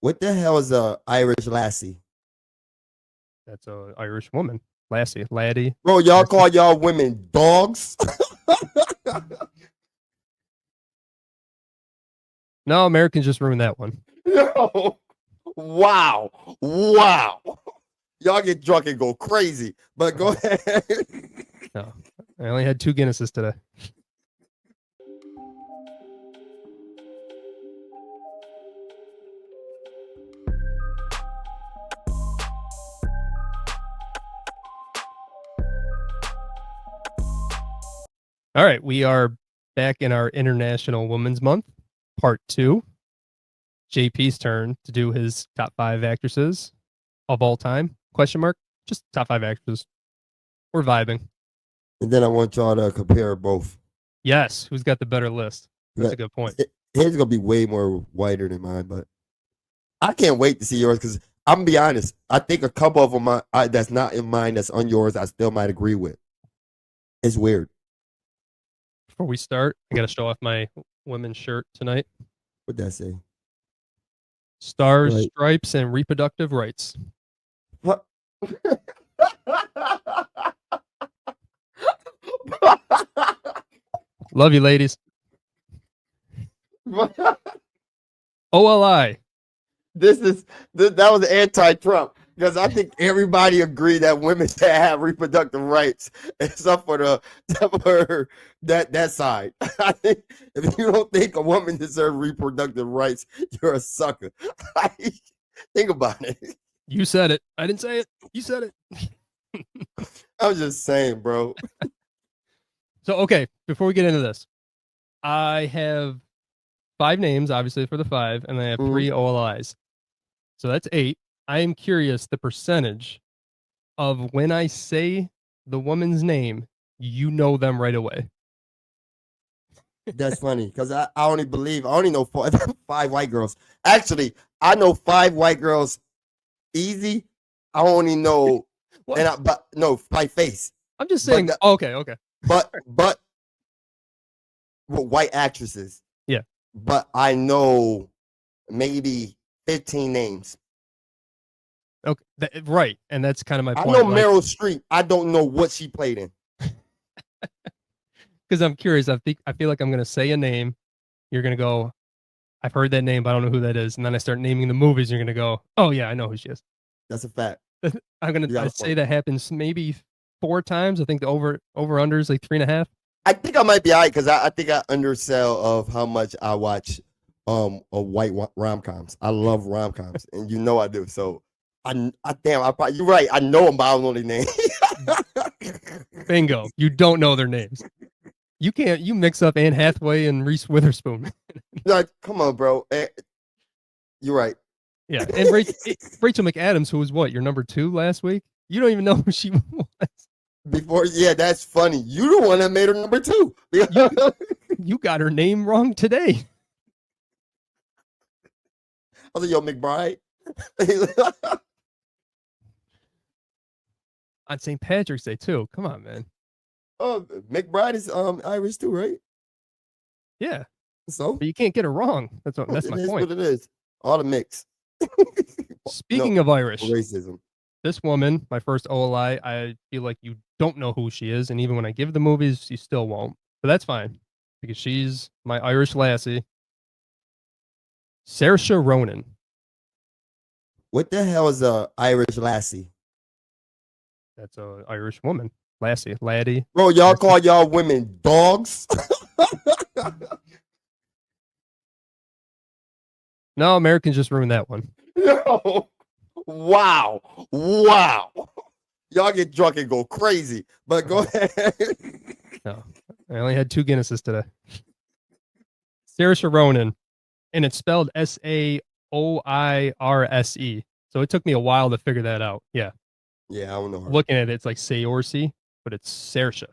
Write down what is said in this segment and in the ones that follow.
What the hell is a Irish lassie? That's a Irish woman. Lassie. Laddie. Bro, y'all Lassie. call y'all women dogs? No, Americans just ruined that one. Yo, wow. Wow. Y'all get drunk and go crazy. But go ahead. No. I only had 2 Guinnesses today. All right, we are back in our International Women's Month, part 2. JP's turn to do his top 5 actresses of all time. Question mark? Just top 5 actresses. We're vibing. And then I want y'all to compare both. Yes, who's got the better list? That's a good point. His is gonna be way more whiter than mine, but I can't wait to see yours because I'm gonna be honest. I think a couple of them that's not in mine, that's on yours, I still might agree with. It's weird. Before we start, I got to show off my women's shirt tonight. What'd that say? Stars, Right. stripes, and reproductive rights. What? Love you, ladies. OLI. That was anti-Trump because I think everybody agreed that women should have reproductive rights, except for that side. I think if you don't think a woman deserves reproductive rights, you're a sucker. Think about it. You said it. I didn't say it. You said it. I was just saying, bro. So, okay, before we get into this, I have 5 names, obviously, for the 5, and I have 3 OLIs. So that's 8. I am curious the percentage of when I say the woman's name, you know them right away. That's funny because I only know 5 white girls. Actually, I know 5 white girls easy. I only know, but no, by face. I'm just saying. Okay. But white actresses. Yeah. But I know maybe 15 names. Okay, right, and that's kind of my point. I know Meryl Streep. I don't know what she played in. Because I'm curious. I feel like I'm going to say a name. You're going to go, I've heard that name, but I don't know who that is. And then I start naming the movies. You're going to go, oh yeah, I know who she is. That's a fact. I say that happens maybe 4 times. I think the over under is like 3.5. I think I might be all right because I think I undersell of how much I watch of white rom-coms. I love rom-coms, and you know I do. So you're right. I know them, but I don't know their name. Bingo. You don't know their names. You mix up Anne Hathaway and Reese Witherspoon. Like, come on, bro. You're right. Yeah, and Rachel McAdams, who was what, your number 2 last week? You don't even know who she was. Before, yeah, that's funny. You the one that made her number 2. You got her name wrong today. I was like, yo, McBride. On St. Patrick's Day too. Come on, man. Oh, McBride is Irish too, right? Yeah. So, but you can't get it wrong. That's my point. What it is. All the mix. Speaking of Irish racism, this woman, my first OLI, I feel like you don't know who she is, and even when I give the movies, you still won't. But that's fine because she's my Irish lassie, Saoirse Ronan. What the hell is a Irish lassie? That's a Irish woman, lassie, laddie. Bro, y'all call y'all women dogs? No, Americans just ruined that one. Yo, wow. Y'all get drunk and go crazy. But go ahead. No, I only had 2 Guinnesses today. Saoirse Ronan, and it's spelled Saoirse. So it took me a while to figure that out. Yeah. Yeah, I don't know her. Looking at it, it's like Saoirse, but it's Saoirse.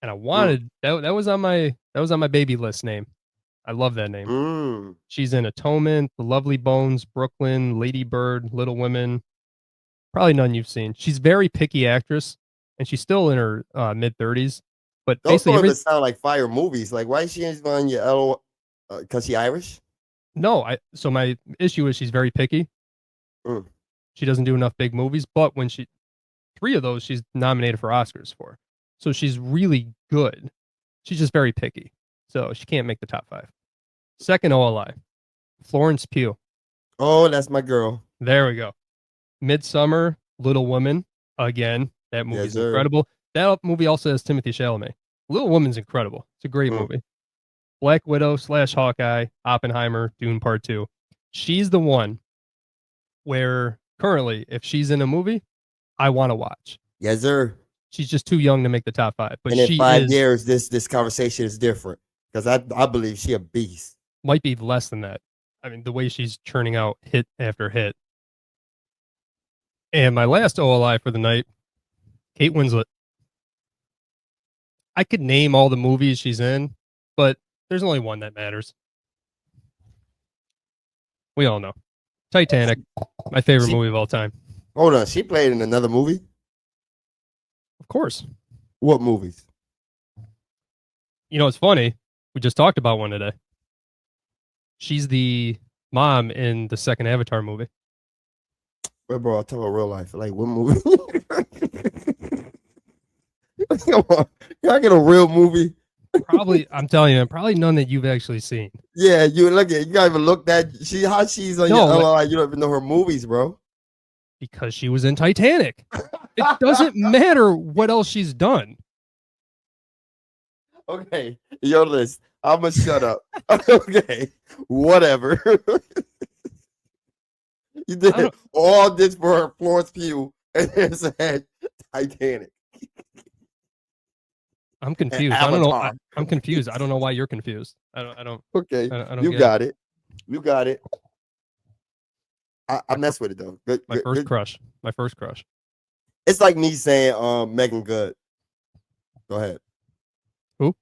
And I wanted that was on my baby list name. I love that name. She's in Atonement, The Lovely Bones, Brooklyn, Lady Bird, Little Women. Probably none you've seen. She's very picky actress, and she's still in her mid-30s. But those basically, don't sound like fire movies. Like, why is she on your L? Because she Irish? No, so my issue is she's very picky. Mm. She doesn't do enough big movies, but when she three of those she's nominated for Oscars for. So she's really good. She's just very picky. So she can't make the top 5. Second OLI, Florence Pugh. Oh, that's my girl. There we go. Midsummer, Little Woman. Again, that Yes, movie's sir. incredible. That movie also has Timothy Chalamet. Little Woman's incredible. It's a great movie. Black Widow / Hawkeye, Oppenheimer, Dune Part 2. She's the one where currently, if she's in a movie, I want to watch. Yes, sir. She's just too young to make the top 5, but And in she 5 years, this conversation is different because I believe she a beast. might be less than that. I mean, the way she's churning out hit after hit. And my last OLI for the night, Kate Winslet. I could name all the movies she's in, but there's only one that matters. We all know. Titanic, my favorite movie of all time. Hold on, she played in another movie? Of course. What movies? You know, it's funny. We just talked about one today. She's the mom in the second Avatar movie. Well, bro, I'll tell her real life. Like, what movie? Come on. Can I get a real movie? Probably, I'm telling you, probably none that you've actually seen. Yeah, you look at you gotta even look that how she's on your LOI. You don't even know her movies, bro. Because she was in Titanic. It doesn't matter what else she's done. Okay, your list. I'm gonna shut up. Okay, whatever. You did all this for Florence Pugh, and then said Titanic. I'm confused. I don't know. I'm confused. I don't know why you're confused. I don't. Okay, I don't you got it. You got it. I mess with it though. My first crush. My first crush. It's like me saying Megan Good. Go ahead. Who?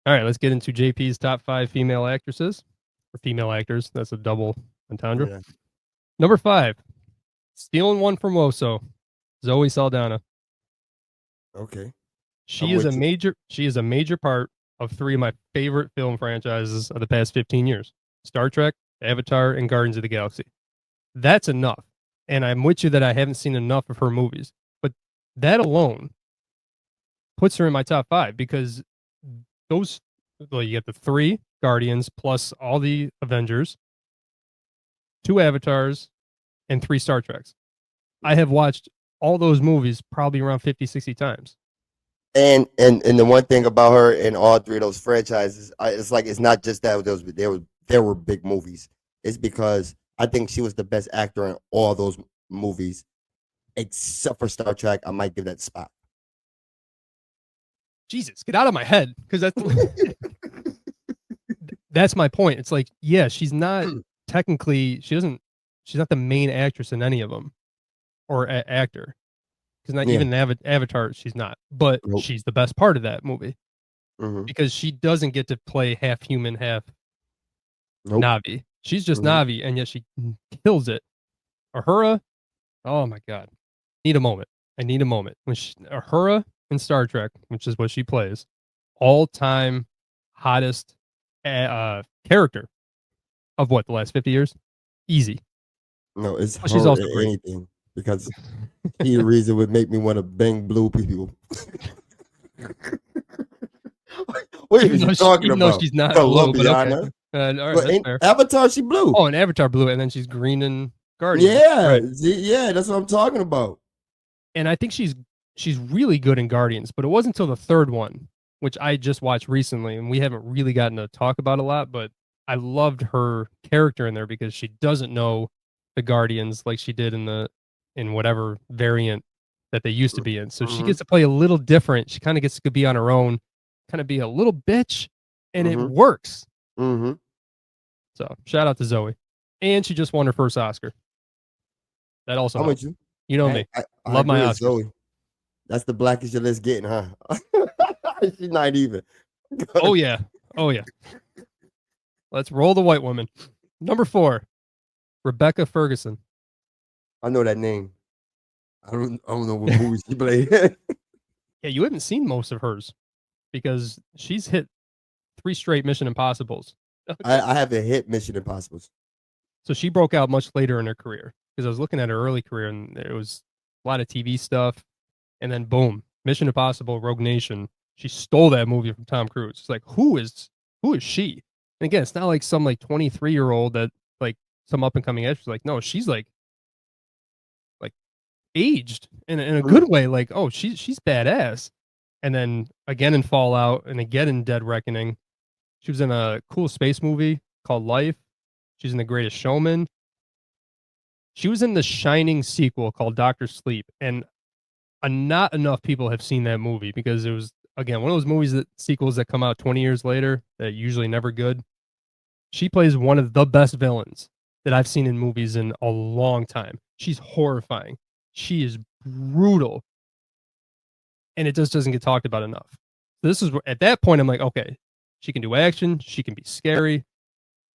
All right, let's get into JP's top 5 female actresses or female actors. That's a double entendre. Yeah. Number 5, stealing one from Woso, Zoe Saldana. Okay. She is a major part of 3 of my favorite film franchises of the past 15 years. Star Trek, Avatar, and Guardians of the Galaxy. That's enough. And I'm with you that I haven't seen enough of her movies. But that alone puts her in my top 5 because those, well, you get the 3 Guardians plus all the Avengers, 2 Avatars, and 3 Star Treks. I have watched all those movies probably around 50, 60 times. And the one thing about her in all 3 of those franchises, it's like it's not just that there were big movies. It's because I think she was the best actor in all those movies, except for Star Trek. I might give that spot. Jesus, get out of my head, because that's my point. It's like, yeah, she's not technically, she's not the main actress in any of them, or actor, because not even in Avatar she's not, but she's the best part of that movie because she doesn't get to play half human, half Na'vi. She's just Na'vi, and yet she kills it. Uhura, oh my god, I need a moment when Uhura in Star Trek, which is what she plays, all-time hottest character of what, the last 50 years? Easy. No, it's her she's also anything because he the reason would make me want to bang blue people. What are you talking about? No, she's not blue, but okay. All right, that's fair. Avatar, she blue. Oh, in Avatar blue, and then she's green in Guardians. Yeah, right. Yeah, that's what I'm talking about. And I think she's really good in Guardians, but it wasn't until the 3rd one, which I just watched recently, and we haven't really gotten to talk about a lot, but I loved her character in there because she doesn't know the Guardians like she did in whatever variant that they used to be in. So she gets to play a little different. She kind of gets to be on her own, kind of be a little bitch, and it works. So shout out to Zoe. And she just won her first Oscar. That also helps. You know me. I love my Oscars. Zoe. That's the blackest your list getting, huh? She's not even. Oh yeah. Let's roll the white woman. Number 4, Rebecca Ferguson. I know that name. I don't know what movies she played. Yeah, you haven't seen most of hers because she's hit 3 straight Mission Impossibles. I haven't hit Mission Impossibles. So she broke out much later in her career because I was looking at her early career and it was a lot of TV stuff. And then boom, Mission Impossible, Rogue Nation. She stole that movie from Tom Cruise. It's like, who is she? And again, it's not like some like 23-year-old that like some up and coming actress. Like, no, she's like aged in a good way. Like, oh, she's badass. And then again in Fallout and again in Dead Reckoning. She was in a cool space movie called Life. She's in The Greatest Showman. She was in the Shining sequel called Doctor Sleep, and not enough people have seen that movie because it was again one of those movies that sequels that come out 20 years later that are usually never good. She plays one of the best villains that I've seen in movies in a long time. She's horrifying. She is brutal, and it just doesn't get talked about enough. So this is at that point I'm like, okay, she can do action, she can be scary.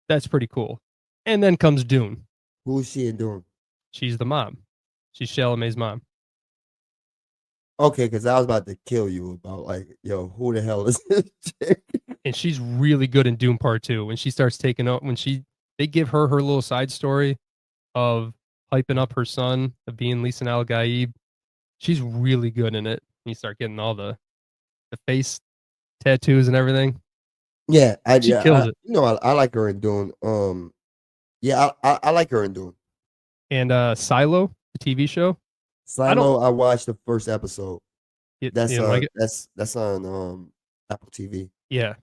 That's pretty cool. And then comes Dune. Who is she in Dune? She's the mom. She's Chalamet's mom. Okay, because I was about to kill you about like, yo, who the hell is this chick? And she's really good in Doom Part 2 when she starts taking up they give her little side story of hyping up her son of being Lisan Al Gaib. She's really good in it. You start getting all the face tattoos and everything. Yeah, She kills it. You know, I like her in Dune. Yeah, I like her in Dune. And Silo, the TV show. Silo, I watched the first episode. That's like it? that's on Apple TV. Yeah,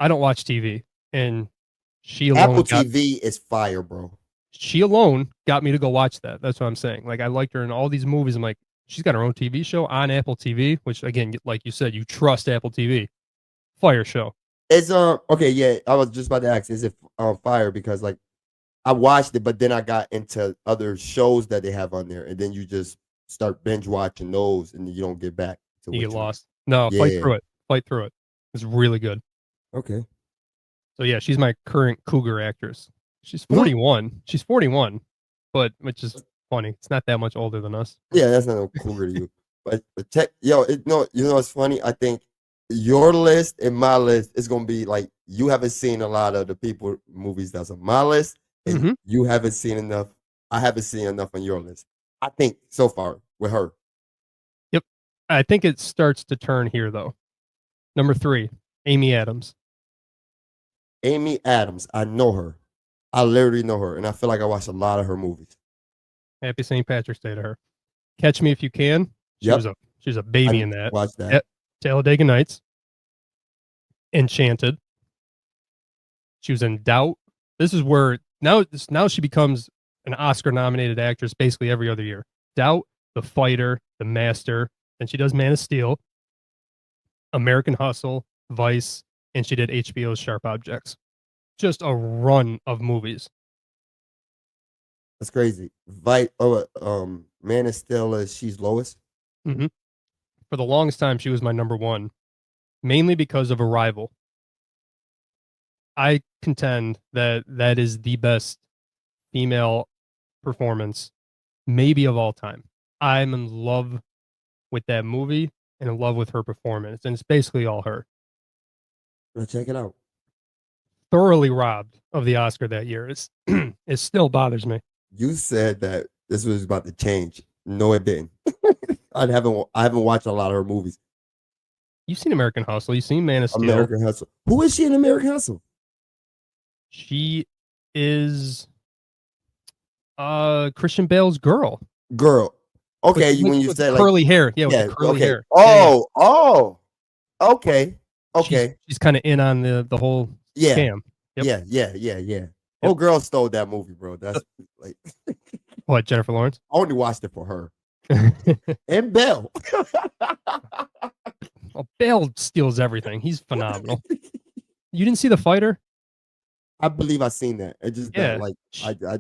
I don't watch TV, and she alone Apple TV is fire, bro. She alone got me to go watch that. That's what I'm saying. Like I liked her in all these movies. I'm like, she's got her own TV show on Apple TV, which again, like you said, you trust Apple TV. Fire show. It's okay, yeah. I was just about to ask, is it on fire? Because like I watched it, but then I got into other shows that they have on there, and then you just start binge watching those, and you don't get back to You what get lost. No, yeah. fight through it. Fight through it. It's really good. Okay. So yeah, she's my current cougar actress. She's 41. She's 41, but which is funny. It's not that much older than us. Yeah, that's not no cougar to you. But check, yo, you know what's funny? I think your list and my list is gonna be like you haven't seen a lot of the people movies that's on my list, and you haven't seen enough. I haven't seen enough on your list. I think so far with her. Yep. I think it starts to turn here though. Number 3, Amy Adams. Amy Adams, I know her. I literally know her, and I feel like I watched a lot of her movies. Happy St. Patrick's Day to her. Catch Me If You Can. She was a baby in that. Watch that. Talladega Nights. Enchanted. She was in Doubt. This is where now she becomes an Oscar nominated actress basically every other year. Doubt, The Fighter, The Master, and she does Man of Steel, American Hustle, Vice, and she did HBO's Sharp Objects. Just a run of movies. That's crazy. Man of Steel is she's Lois. Mm-hmm. For the longest time, she was my number 1, mainly because of Arrival. I contend that is the best female performance, maybe of all time. I'm in love with that movie and in love with her performance, and it's basically all her. Let's check it out. Thoroughly robbed of the Oscar that year. It still bothers me. You said that this was about to change. No, it didn't. I haven't watched a lot of her movies. You've seen American Hustle. You've seen Man of Steel. American Hustle. Who is she in American Hustle? She is Christian Bale's girl. Girl. Okay, when you said curly like hair. Yeah, with the curly hair. Oh. Okay. She's kind of in on the whole scam. Yep. Yeah. Oh, girl stole that movie, bro. That's like what, Jennifer Lawrence? I only watched it for her. And Belle. Well, Bale steals everything. He's phenomenal. You didn't see The Fighter? I believe I seen that. It just that like I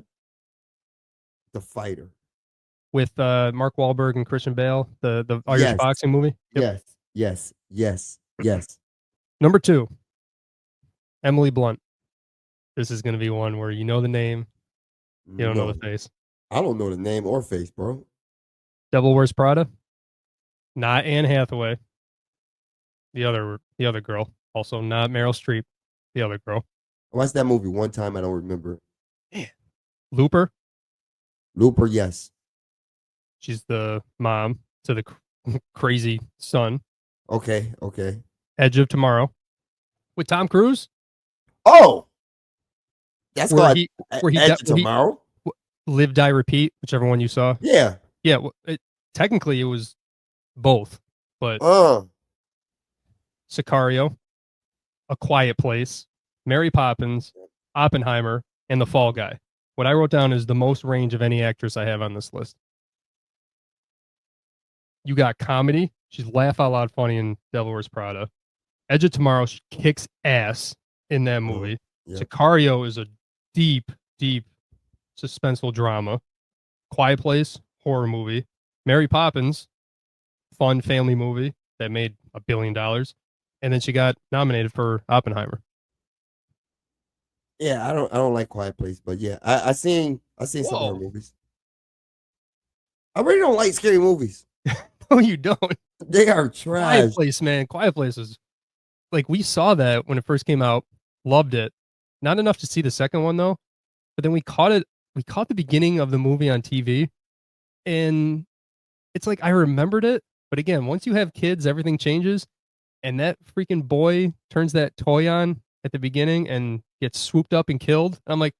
The Fighter with Mark Wahlberg and Christian Bale, the Irish boxing movie. Yep. Yes. Number 2, Emily Blunt. This is going to be one where you know the name, you don't know the face. I don't know the name or face, bro. Devil Wears Prada. Not Anne Hathaway. The other girl, also not Meryl Streep. the other girl. I watched that movie one time. I don't remember. Man. Looper. Looper, yes. She's the mom to the crazy son. Okay, okay. Edge of Tomorrow with Tom Cruise. Oh, that's where called he where he Edge of Tomorrow. Live, Die, Repeat, whichever one you saw. Yeah, yeah. Technically, it was both, but Sicario, A Quiet Place, Mary Poppins, Oppenheimer, and The Fall Guy. What I wrote down is the most range of any actress I have on this list. You got comedy. She's laugh out loud funny in Devil Wears Prada. Edge of Tomorrow, she kicks ass in that movie. yeah. Sicario is a deep, deep suspenseful drama. Quiet Place, horror movie. Mary Poppins, fun family movie that made $1 billion. And then she got nominated for Oppenheimer. Yeah, I don't like Quiet Place, but yeah, I seen some of her Whoa. movies. I really don't like scary movies. No, you don't. They are trash. Quiet Place, man. Quiet Place is like, we saw that when it first came out, loved it. Not enough to see the second one though, but then we caught it. We caught the beginning of the movie on TV, and it's like I remembered it, but again, once you have kids, everything changes, and that freaking boy turns that toy on at the beginning and gets swooped up and killed. I'm like,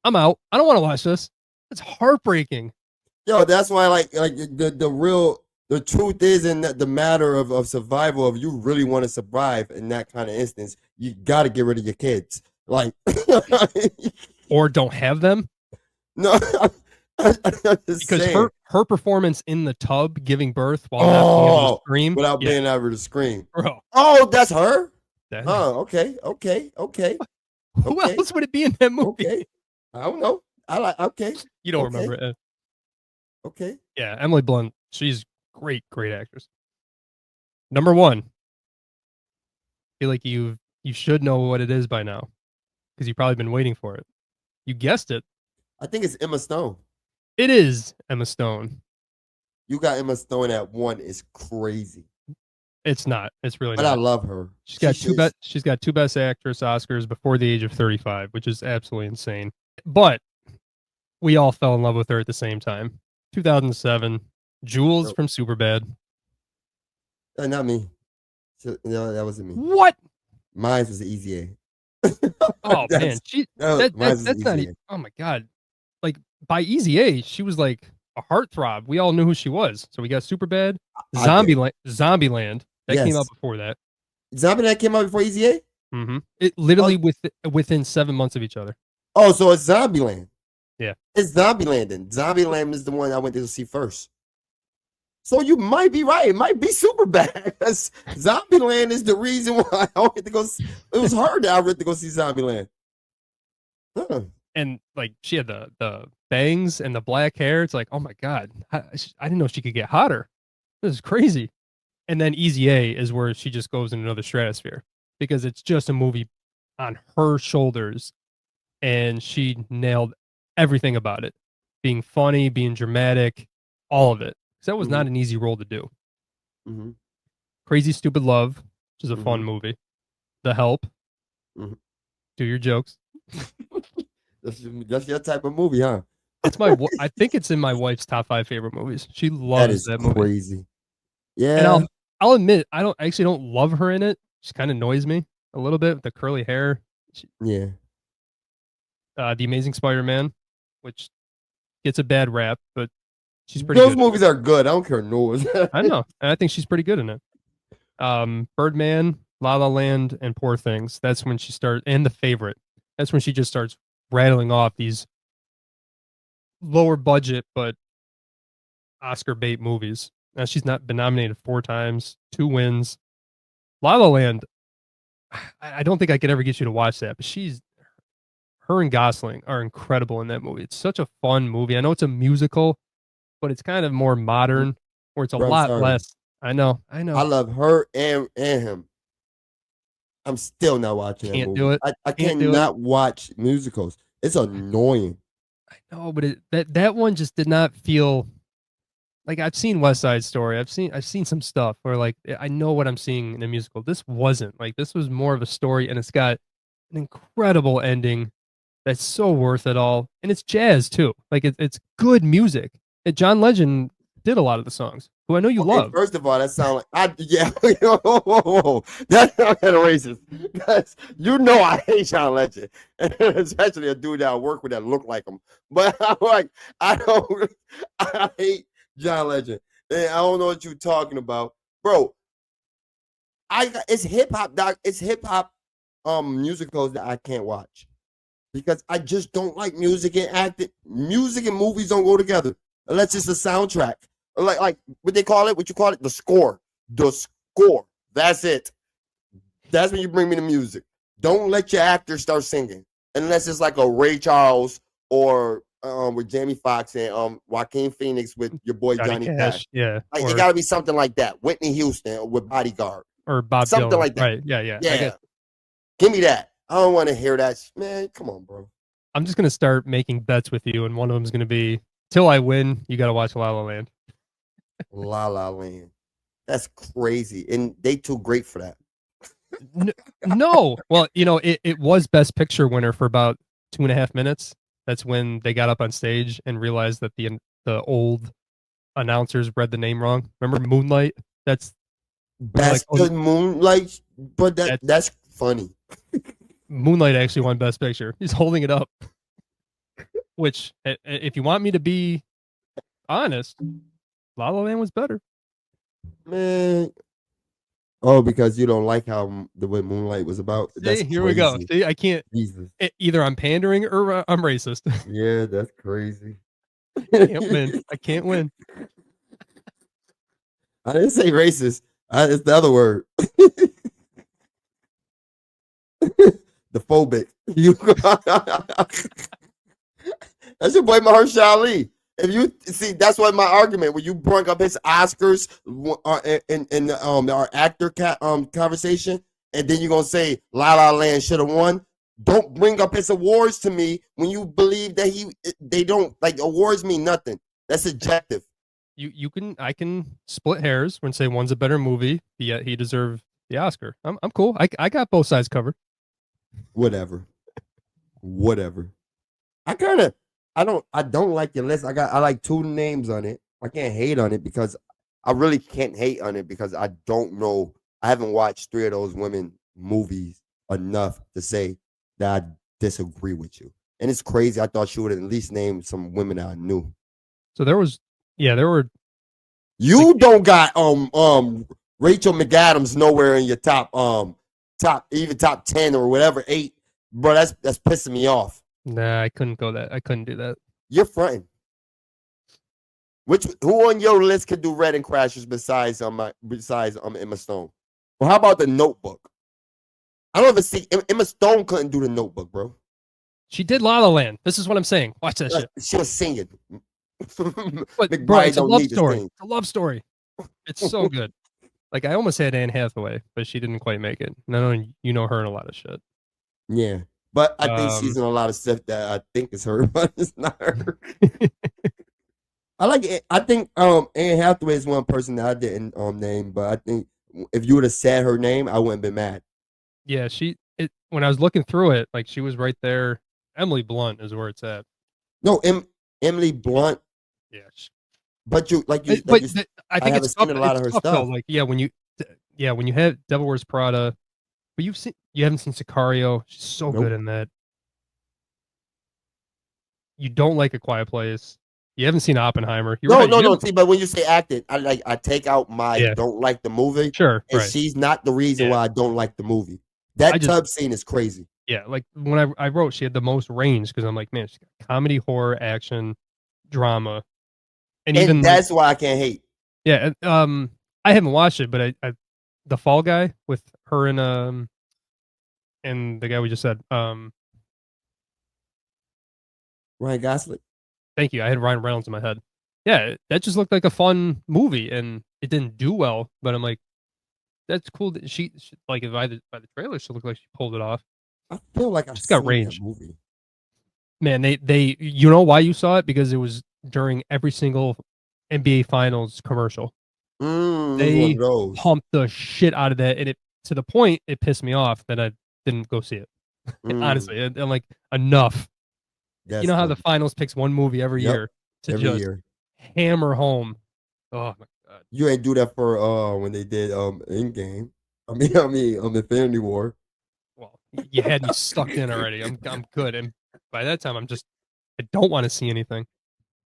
I'm out. I don't want to watch this. It's heartbreaking. Yo, that's why like the truth is in the matter of survival. If you really want to survive in that kind of instance, you got to get rid of your kids. Like, or don't have them. No, because her performance in the tub giving birth while not being able to scream without being able to scream. Bro. Oh, that's her. Oh, okay. Who else would it be in that movie? Okay. I don't know. Okay. You don't remember it. Okay. Yeah, Emily Blunt. She's great actress. Number one. I feel like you should know what it is by now, because you've probably been waiting for it. You guessed it. I think it's Emma Stone. It is Emma Stone. You got Emma Stone at 1 is crazy. It's not. It's really but not. I love her. She's got two best actress Oscars before the age of 35, which is absolutely insane. But we all fell in love with her at the same time. 2007, Jules from Superbad. Not me. No, that wasn't me. What? Mine was Easy A. Oh man, that's not even. Oh my god, like by Easy A, she was like a heartthrob. We all knew who she was. So we got Superbad, Zombieland. That came out before that. Zombieland came out before Easy A. Mm-hmm. It literally within 7 months of each other. Oh, so it's Zombieland. Yeah, it's Zombieland. Then Zombieland is the one I went to see first. So you might be right. It might be Superbad, because Zombieland is the reason why I went to go. It was hard that I went to go see Zombieland. And like she had the bangs and the black hair. It's like, oh my god, I didn't know she could get hotter. This is crazy. And then Easy A is where she just goes in another stratosphere, because it's just a movie on her shoulders, and she nailed everything about it, being funny, being dramatic, all of it. Because that was not an easy role to do. Mm-hmm. Crazy Stupid Love, which is a fun movie. The Help. Do your jokes. That's your type of movie, huh? It's I think it's in my wife's top 5 favorite movies. She loves that movie. Crazy. Yeah. And I'll admit, I actually don't love her in it. She kind of annoys me a little bit with the curly hair. Yeah. The Amazing Spider-Man, which gets a bad rap, but she's pretty good. Those movies are good. I don't care noise. I know. And I think she's pretty good in it. Birdman, La La Land, and Poor Things. That's when she starts, and The Favorite. That's when she just starts rattling off these lower budget but Oscar bait movies. Now she's not been nominated 4 times, 2 wins. La La Land, I don't think I could ever get you to watch that, but her and Gosling are incredible in that movie. It's such a fun movie. I know it's a musical, but it's kind of more modern, where it's a lot less. I know. I love her and him. I'm still not watching that movie. Do it. I cannot watch musicals. It's annoying. I know, but that one just did not feel like. I've seen West Side Story. I've seen some stuff where like I know what I'm seeing in a musical. This wasn't like. This was more of a story, and it's got an incredible ending that's so worth it all, and it's jazz too. Like it's good music. John Legend did a lot of the songs, who I know you Okay, love. first of all, that sound like whoa. That's not kind of racist. That's you know I hate John Legend, especially a dude that I work with that look like him. But I'm like, I don't, I hate John Legend, and I don't know what you're talking about, bro. It's hip hop doc. It's hip hop musicals that I can't watch because I just don't like music and acting. Music and movies don't go together unless it's a soundtrack. Like what they call it, what you call it, the score. The score. That's it. That's when you bring me the music. Don't let your actors start singing unless it's like a Ray Charles or with Jamie Foxx and Joaquin Phoenix with your boy Johnny Cash. Yeah, Like it got to be something like that. Whitney Houston with Bodyguard or Bob something Dylan. like that. Right? Yeah. Yeah. Give me that. I don't want to hear that. Man, come on, bro. I'm just gonna start making bets with you, and one of them's gonna be till I win. You got to watch La La Land. La La Land. That's crazy, and they too great for that. No, well, it was Best Picture winner for about 2.5 minutes. That's when they got up on stage and realized that the old announcers read the name wrong. Remember Moonlight? That's Best like, Moonlight, but that's funny. Moonlight actually won Best Picture. He's holding it up. Which, if you want me to be honest, La La Land was better. Man. Oh, because you don't like how the way Moonlight was about. That's here crazy. we go. See, I can't. Jesus. Either I'm pandering or I'm racist. Yeah, that's crazy. I can't win. I can't win. I didn't say racist. It's the other word. The phobic. You. That's your boy Mahershala Ali. If you see, that's why my argument when you bring up his Oscars in our actor conversation, and then you're gonna say La La Land should have won. Don't bring up his awards to me when you believe that they don't like awards mean nothing. That's subjective. I can split hairs and say one's a better movie, yet he deserved the Oscar. I'm cool. I got both sides covered. Whatever. I don't like your list. I like 2 names on it. I can't hate on it because I really can't hate on it because I don't know. I haven't watched 3 of those women movies enough to say that I disagree with you. And it's crazy. I thought you would at least name some women that I knew. So there were. You don't got Rachel McAdams nowhere in your top 10 or whatever 8, bro. That's pissing me off. Nah, I couldn't do that. You're fronting. Who on your list could do Wedding Crashers besides Emma Stone? Well, how about The Notebook? I don't even see Emma Stone couldn't do The Notebook, bro. She did La La Land. This is what I'm saying. Watch that shit. She was singing. But bro, it's a love story. It's a love story. It's so good. Like I almost had Anne Hathaway, but she didn't quite make it. And I know you know her in a lot of shit. Yeah. But I think she's in a lot of stuff that I think is her, but it's not her. I like it. I think Anne Hathaway is one person that I didn't name, but I think if you would have said her name, I wouldn't be mad. Yeah, when I was looking through it, like she was right there. Emily Blunt is where it's at. No, Emily Blunt. Yeah. But I think it's seen a lot of her stuff. Though. Like when you have Devil Wears Prada, but you haven't seen Sicario. She's so good in that. You don't like A Quiet Place. You haven't seen Oppenheimer. No. See, but when you say acted, I take out my don't like the movie. Sure, and she's not the reason why I don't like the movie. That tub scene is crazy. Yeah, like when I wrote, she had the most range because I'm like, man, she's got comedy, horror, action, drama, and even that's why I can't hate. Yeah, I haven't watched it, but I the Fall Guy with her and the guy we just said, Ryan Gosling. Thank you. I had Ryan Reynolds in my head. Yeah, that just looked like a fun movie, and it didn't do well. But I'm like, that's cool. That she like by the trailer, she looked like she pulled it off. I feel like she's got range. Movie. Man, they you know why you saw it? Because it was during every single NBA Finals commercial. They pumped the shit out of that, and it to the point it pissed me off that I didn't go see it. Mm, Honestly, I'm like, enough. You that's know how the funny. finals picks one movie every Yep, year to every just year. hammer home. Oh my god. You ain't do that for when they did Endgame. I mean Infinity War. Well, you had me sucked in already. I'm good, and by that time, I don't want to see anything.